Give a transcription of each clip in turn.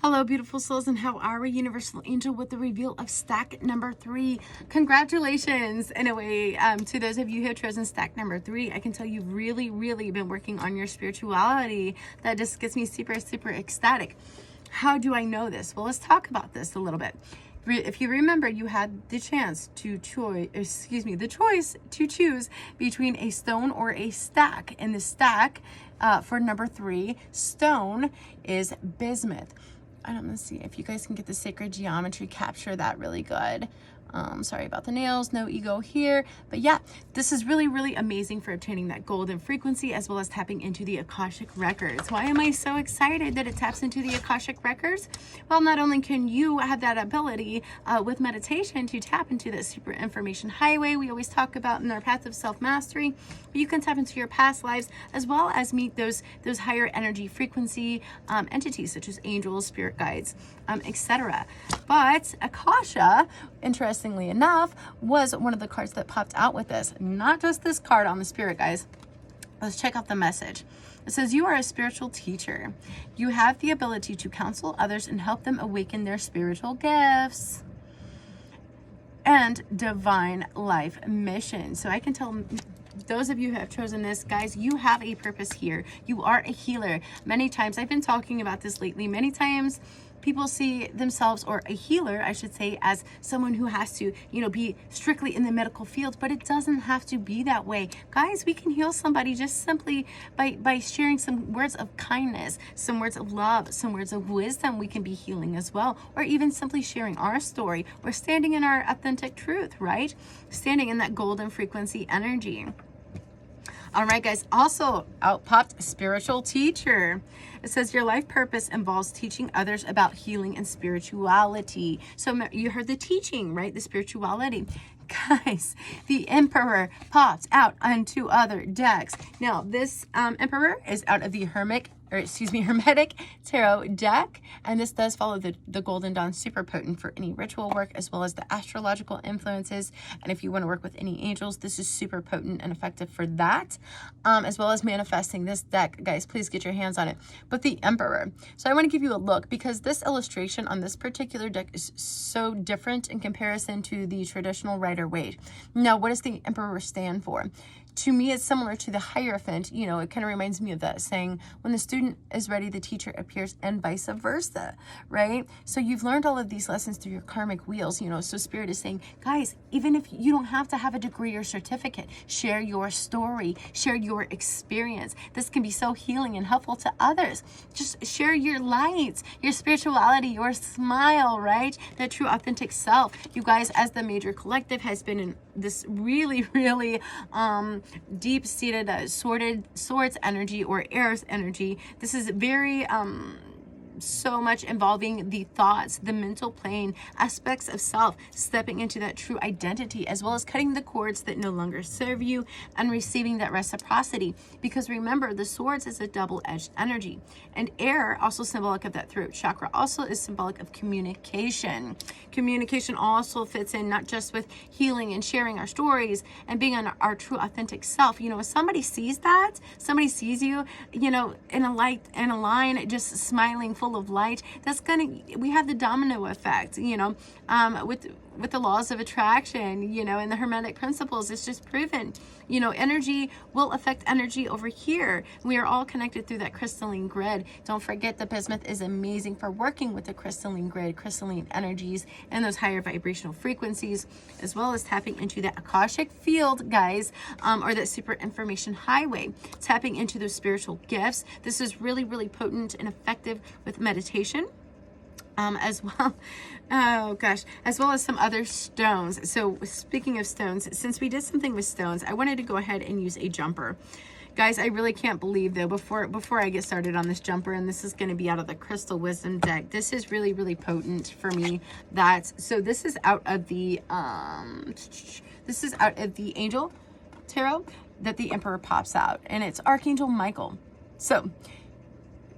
Hello, beautiful souls, and how are we? Universal Angel with the reveal of stack number 3. Congratulations, in a way, to those of you who have chosen stack number 3. I can tell you've really, really been working on your spirituality. That just gets me super, super ecstatic. How do I know this? Well, let's talk about this a little bit. If you remember, you had the choice to choose between a stone or a stack. And the stack for number 3, stone, is bismuth. I'm gonna see if you guys can get the sacred geometry, capture that really good. Sorry about the nails, no ego here. But yeah, this is really, really amazing for obtaining that golden frequency as well as tapping into the Akashic Records. Why am I so excited that it taps into the Akashic Records? Well, not only can you have that ability with meditation to tap into that super information highway we always talk about in our path of self-mastery, but you can tap into your past lives as well as meet those higher energy frequency entities such as angels, spirit guides, etc. But Akasha, interestingly enough, was one of the cards that popped out with this. Not just this card on the spirit, guys. Let's check out the message. It says, you are a spiritual teacher. You have the ability to counsel others and help them awaken their spiritual gifts and divine life mission. So I can tell those of you who have chosen this, guys, you have a purpose here. You are a healer. Many times, I've been talking about this lately, many times people see themselves, or a healer, I should say, as someone who has to, be strictly in the medical field, but it doesn't have to be that way. Guys, we can heal somebody just simply by sharing some words of kindness, some words of love, some words of wisdom. We can be healing as well, or even simply sharing our story, or standing in our authentic truth, right? Standing in that golden frequency energy. All right, guys, also out popped spiritual teacher. It says your life purpose involves teaching others about healing and spirituality. So you heard the teaching, right? The spirituality. Guys, the Emperor popped out on 2 other decks. Now, this Emperor is out of the Hermetic Tarot deck, and this does follow the Golden Dawn, super potent for any ritual work as well as the astrological influences. And if you want to work with any angels, this is super potent and effective for that, as well as manifesting this deck. Guys, please get your hands on it. But the Emperor. So I want to give you a look because this illustration on this particular deck is so different in comparison to the traditional Rider-Waite. Now, what does the Emperor stand for? To me, it's similar to the Hierophant. It kind of reminds me of that saying, when the student is ready, the teacher appears, and vice versa, right? So you've learned all of these lessons through your karmic wheels, so Spirit is saying, guys, even if you don't have to have a degree or certificate, share your story, share your experience. This can be so healing and helpful to others. Just share your light, your spirituality, your smile, right? That true authentic self. You guys, as the major collective, has been in this really, really deep-seated swords energy, or Eros energy. This is very so much involving the thoughts, the mental plane, aspects of self, stepping into that true identity, as well as cutting the cords that no longer serve you and receiving that reciprocity. Because remember, the swords is a double-edged energy, and air, also symbolic of that throat chakra, also is symbolic of communication. Communication also fits in not just with healing and sharing our stories and being on our true authentic self. If somebody sees that, somebody sees you, in a light, in a line, just smiling, full of light, we have the domino effect, with the laws of attraction, and the Hermetic principles. It's just proven, energy will affect energy over here. We are all connected through that crystalline grid. Don't forget the bismuth is amazing for working with the crystalline grid, crystalline energies, and those higher vibrational frequencies, as well as tapping into that Akashic field, guys, or that super information highway, tapping into those spiritual gifts. This is really, really potent and effective with meditation. As well, as well as some other stones. So speaking of stones, since we did something with stones, I wanted to go ahead and use a jumper. Guys, I really can't believe, though, before I get started on this jumper, and this is going to be out of the Crystal Wisdom deck, this is really, really potent for me. So this is out of the Angel Tarot that the Emperor pops out, and it's Archangel Michael. So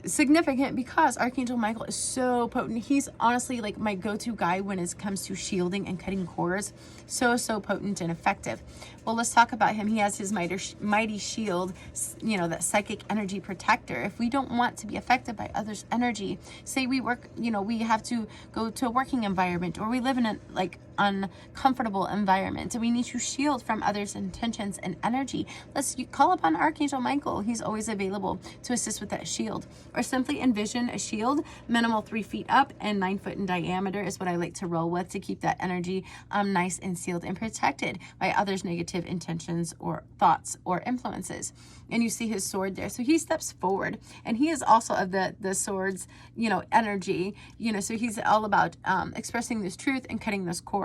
significant because Archangel Michael is so potent. He's honestly like my go-to guy when it comes to shielding and cutting cords. So potent and effective. Well, let's talk about him. He has his mighty shield, you know, that psychic energy protector. If we don't want to be affected by others' energy, say we work, you know, we have to go to a working environment, or we live in a like uncomfortable environment, and we need to shield from others' intentions and energy. Let's call upon Archangel Michael. He's always available to assist with that shield. Or simply envision a shield, minimal 3 feet up and 9 foot in diameter is what I like to roll with, to keep that energy nice and sealed and protected by others' negative intentions or thoughts or influences. And you see his sword there. So he steps forward, and he is also of the sword's, you know, energy, you know, so he's all about expressing this truth and cutting those cords.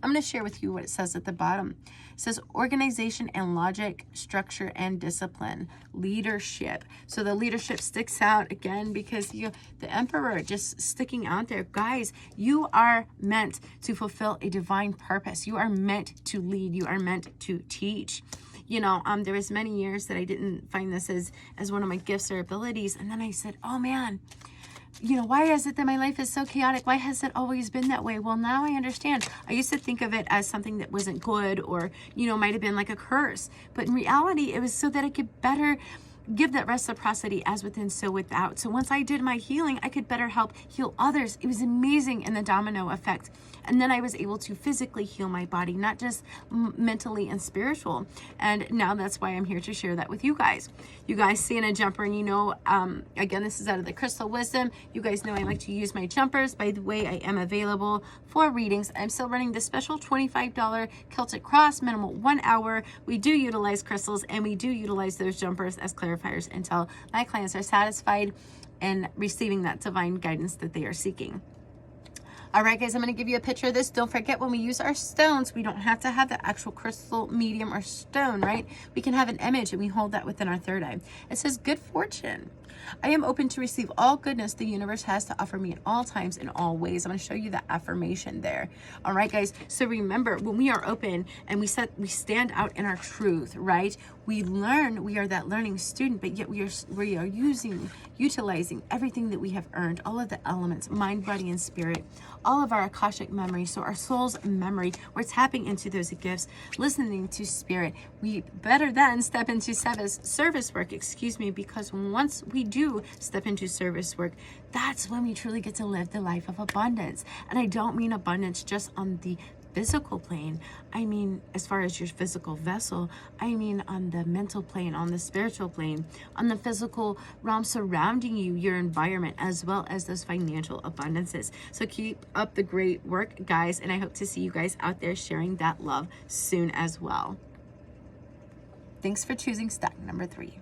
I'm going to share with you what it says at the bottom. It says organization and logic, structure and discipline, leadership. So the leadership sticks out again because the Emperor just sticking out there. Guys, you are meant to fulfill a divine purpose. You are meant to lead. You are meant to teach. You know, there was many years that I didn't find this as one of my gifts or abilities. And then I said, oh man, you know, why is it that my life is so chaotic? Why has it always been that way? Well, now I understand. I used to think of it as something that wasn't good, or, you know, might have been like a curse. But in reality, it was so that I could better give that reciprocity, as within, so without. So once I did my healing, I could better help heal others. It was amazing in the domino effect. And then I was able to physically heal my body, not just mentally and spiritual. And now that's why I'm here to share that with you guys. You guys see in a jumper, and you know, again, this is out of the Crystal Wisdom. You guys know I like to use my jumpers. By the way, I am available for readings. I'm still running the special $25 Celtic Cross, minimal 1 hour. We do utilize crystals, and we do utilize those jumpers as clarifiers until my clients are satisfied and receiving that divine guidance that they are seeking. All right, guys, I'm going to give you a picture of this. Don't forget, when we use our stones, we don't have to have the actual crystal, medium, or stone, right? We can have an image, and we hold that within our third eye. It says, good fortune. I am open to receive all goodness the universe has to offer me at all times, in all ways. I'm going to show you that affirmation there. All right, guys. So remember, when we are open and we stand out in our truth, right? We learn. We are that learning student, but yet we are utilizing everything that we have earned, all of the elements, mind, body, and spirit, all of our Akashic memory. So our soul's memory, we're tapping into those gifts, listening to spirit. We better then step into service work, because once we do step into service work, that's when we truly get to live the life of abundance. And I don't mean abundance just on the physical plane. I mean, as far as your physical vessel, I mean on the mental plane, on the spiritual plane, on the physical realm surrounding you, your environment, as well as those financial abundances. So keep up the great work, guys, and I hope to see you guys out there sharing that love soon as well. Thanks for choosing stack number 3.